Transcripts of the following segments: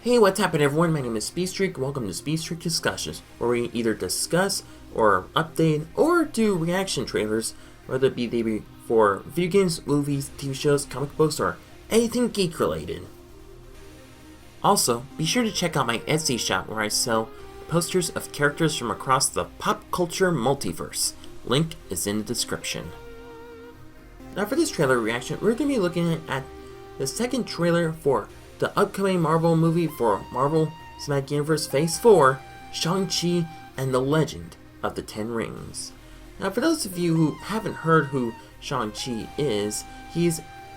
Hey, what's happening everyone? My name is Speedstreak. Welcome to Speedstreak Discussions, where we either discuss or update or do reaction trailers, whether it be they be for video games, movies, TV shows, comic books, or anything geek related. Also, be sure to check out my Etsy shop where I sell posters of characters from across the pop culture multiverse. Link is in the description. Now for this trailer reaction, we're going to be looking at the second trailer for the upcoming Marvel movie for Marvel Cinematic Universe Phase 4, Shang Chi and the Legend of the Ten Rings. Now for those of you who haven't heard who Shang Chi is, he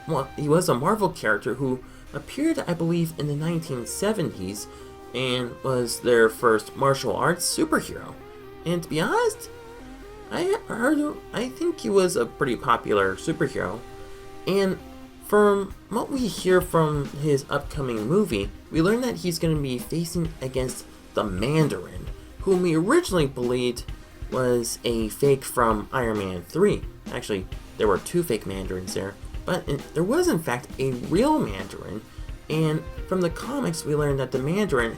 was a Marvel character who appeared, I believe, in the 1970s and was their first martial arts superhero. And to be honest, I think he was a pretty popular superhero. And from what we hear from his upcoming movie, we learn that he's going to be facing against the Mandarin, whom we originally believed was a fake from Iron Man 3. Actually, there were two fake Mandarins there, but there was in fact a real Mandarin, and from the comics we learned that the Mandarin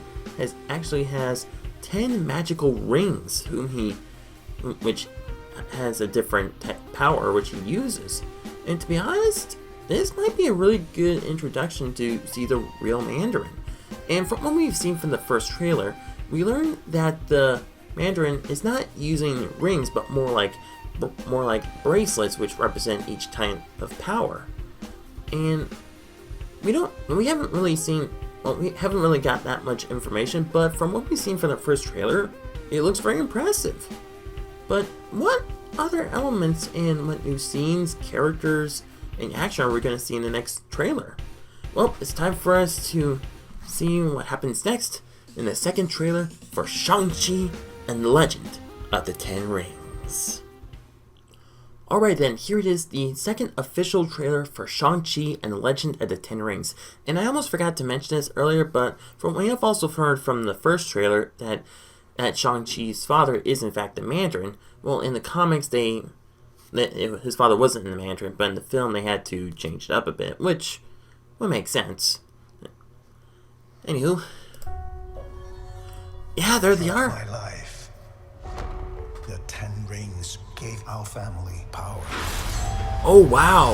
actually has 10 magical rings, which has a different power which he uses. And to be honest, this might be a really good introduction to see the real Mandarin. And from what we've seen from the first trailer, we learned that the Mandarin is not using rings, but more like bracelets, which represent each type of power. And we haven't really got that much information, but from what we've seen from the first trailer, it looks very impressive. But what other elements and what new scenes, characters, and action are we going to see in the next trailer? Well, it's time for us to see what happens next in the second trailer for Shang-Chi and the Legend of the Ten Rings. Alright then, here it is, the second official trailer for Shang-Chi and the Legend of the Ten Rings. And I almost forgot to mention this earlier, but from what I've also heard from the first trailer that Shang-Chi's father is in fact the Mandarin. Well, in the comics his father wasn't in the Mandarin, but in the film they had to change it up a bit, which would make sense. Anywho, yeah, there they are. My life, the Ten Rings gave our family power. Oh wow!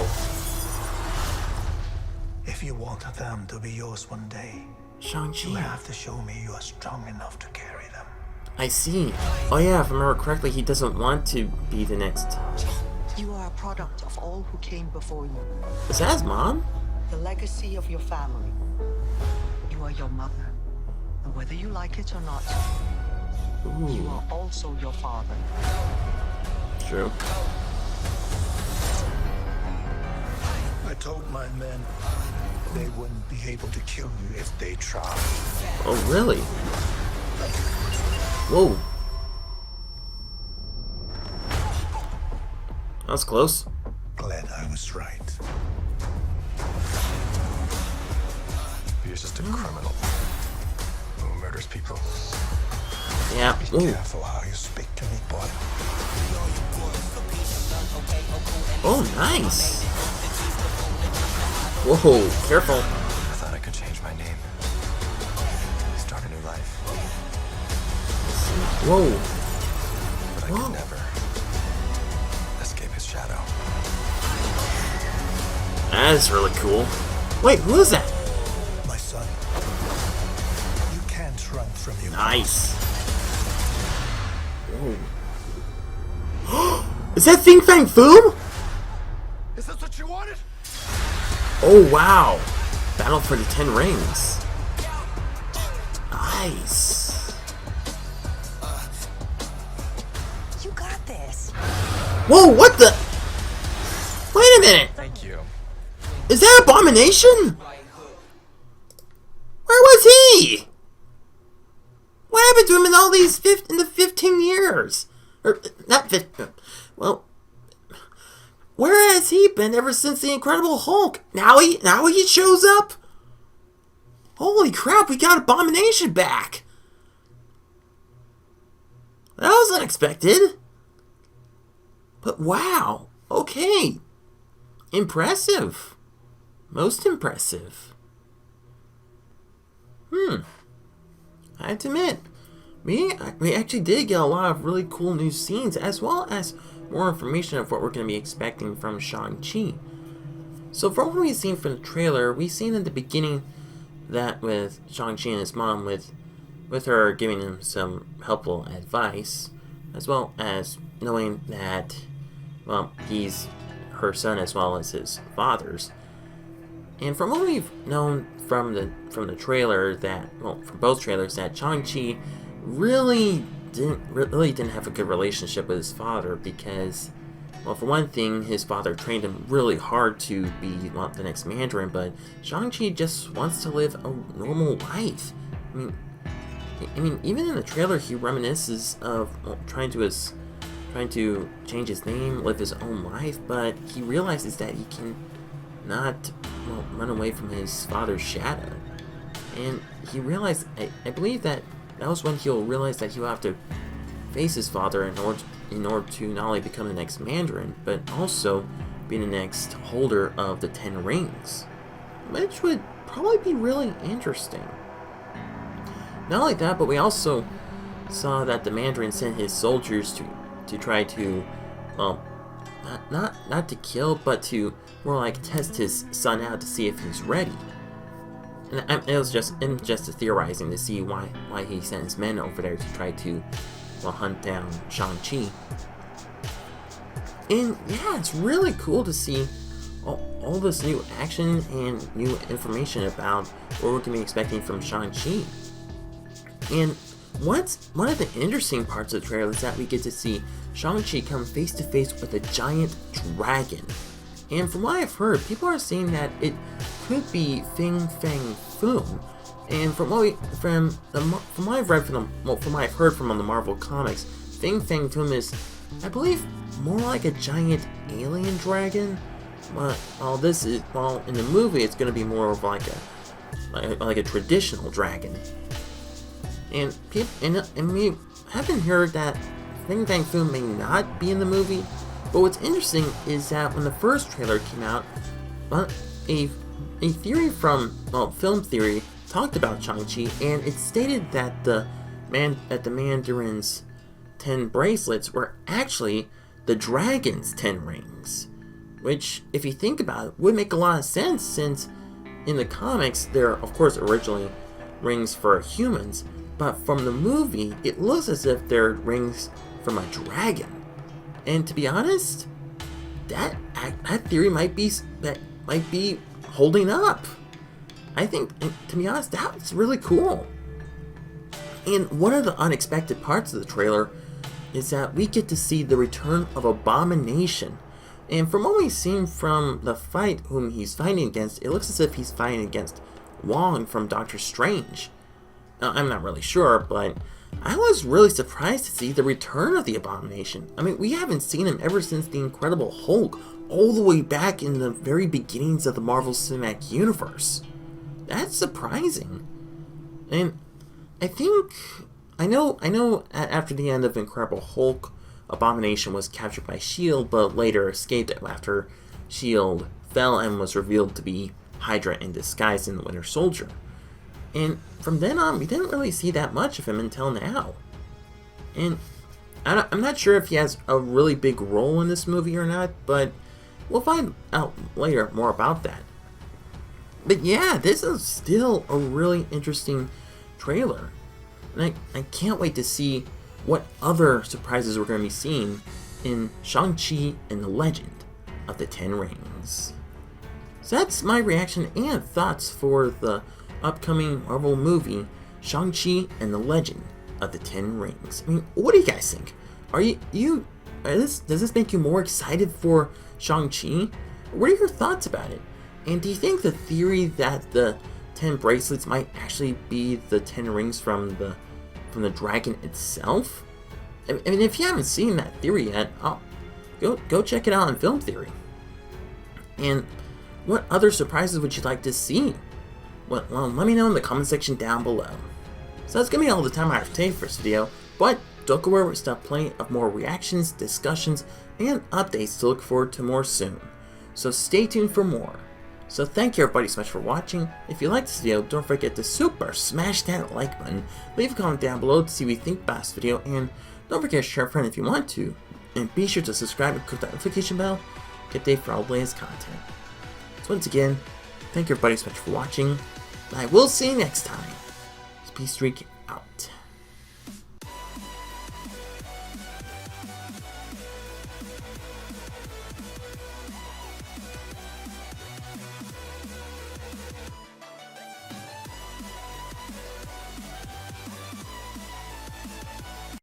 If you want them to be yours one day, Shang-Chi, you have to show me you are strong enough to carry them. I see. Oh yeah, if I remember correctly, he doesn't want to be the next. You are a product of all who came before you. Is that his mom? The legacy of your family. You are your mother. And whether you like it or not, Ooh. You are also your father. True. I told my men they wouldn't be able to kill you if they tried. Oh really? Whoa. That was close. Glad I was right. He's just a criminal who murders people. Yeah. Be Ooh. careful how you speak to me, boy. Oh, nice. Whoa, careful. I thought I could change my name. Start a new life. Whoa. But I could never escape his shadow. That's really cool. Wait, who is that? My son, you can't run from your Nice. Whoa. Is that Fin Fang Foom? Is this what you wanted? Oh wow. Battle for the Ten Rings. Nice. You got this. Whoa, what the? Wait a minute. Thank you. Is that Abomination? Where was he? What happened to him in all these 15 years? Or not 15. Well, where has he been ever since the Incredible Hulk? Now he shows up. Holy crap! We got Abomination back. That was unexpected. But wow. Okay. Impressive. Most impressive. I have to admit, we actually did get a lot of really cool new scenes, as well as more information of what we're going to be expecting from Shang Chi. So from what we've seen from the trailer, we've seen in the beginning that with Shang Chi and his mom, with her giving him some helpful advice, as well as knowing that, well, he's her son as well as his father's. And from what we've known from the trailer, that, well, from both trailers, that Shang-Chi really didn't have a good relationship with his father, because, well, for one thing, his father trained him really hard to be, well, the next Mandarin, but Shang-Chi just wants to live a normal life. I mean, even in the trailer, he reminisces of, well, trying to change his name, live his own life, but he realizes that he can not, well, run away from his father's shadow. And he realized, I believe that was when he'll realize that he'll have to face his father in order to not only become the next Mandarin, but also be the next holder of the 10 rings, which would probably be really interesting. Not only that, but we also saw that the Mandarin sent his soldiers to try to, well, not to kill, but to more like test his son out to see if he's ready. And it was just theorizing to see why he sent his men over there to try to, well, hunt down Shang-Chi. And yeah, it's really cool to see all this new action and new information about what we're going to be expecting from Shang-Chi. And one of the interesting parts of the trailer is that we get to see Shang-Chi come face to face with a giant dragon. And from what I've heard, people are saying that it could be Fin Fang Foom. And from what I've read from what I've heard from on the Marvel comics, Fin Fang Foom is, I believe, more like a giant alien dragon. But in the movie, it's going to be more of like a traditional dragon. And we haven't heard that Fin Fang Foom may not be in the movie. But what's interesting is that when the first trailer came out, a theory from, well, Film Theory talked about Shang-Chi, and it stated that the Mandarin's 10 bracelets were actually the dragon's 10 rings. Which, if you think about it, would make a lot of sense, since in the comics, they're, of course, originally rings for humans, but from the movie, it looks as if they're rings from a dragon. And to be honest, that theory might be holding up. I think, to be honest, that's really cool. And one of the unexpected parts of the trailer is that we get to see the return of Abomination. And from what we've seen from the fight whom he's fighting against, it looks as if he's fighting against Wong from Doctor Strange. I'm not really sure, but I was really surprised to see the return of the Abomination. I mean, we haven't seen him ever since the Incredible Hulk, all the way back in the very beginnings of the Marvel Cinematic Universe. That's surprising. And I know after the end of Incredible Hulk, Abomination was captured by S.H.I.E.L.D., but later escaped after S.H.I.E.L.D. fell and was revealed to be Hydra in disguise in the Winter Soldier. And from then on, we didn't really see that much of him until now. And I'm not sure if he has a really big role in this movie or not, but we'll find out later more about that. But yeah, this is still a really interesting trailer. And I can't wait to see what other surprises we're going to be seeing in Shang-Chi and the Legend of the 10 Rings. So that's my reaction and thoughts for the upcoming Marvel movie, Shang-Chi and the Legend of the 10 Rings. I mean, what do you guys think? Does this make you more excited for Shang-Chi? What are your thoughts about it? And do you think the theory that the 10 bracelets might actually be the 10 rings from the dragon itself? I mean, if you haven't seen that theory yet, go check it out on Film Theory. And what other surprises would you like to see? Well, let me know in the comment section down below. So that's going to be all the time I have to take for this video, but don't go away, we still have plenty of more reactions, discussions, and updates to look forward to more soon. So stay tuned for more. So thank you everybody so much for watching. If you liked this video, don't forget to super smash that like button, leave a comment down below to see what you think about this video, and don't forget to share a friend if you want to. And be sure to subscribe and click that notification bell to get updated for all the latest content. So once again, thank you everybody so much for watching. I will see you next time. Speedstreak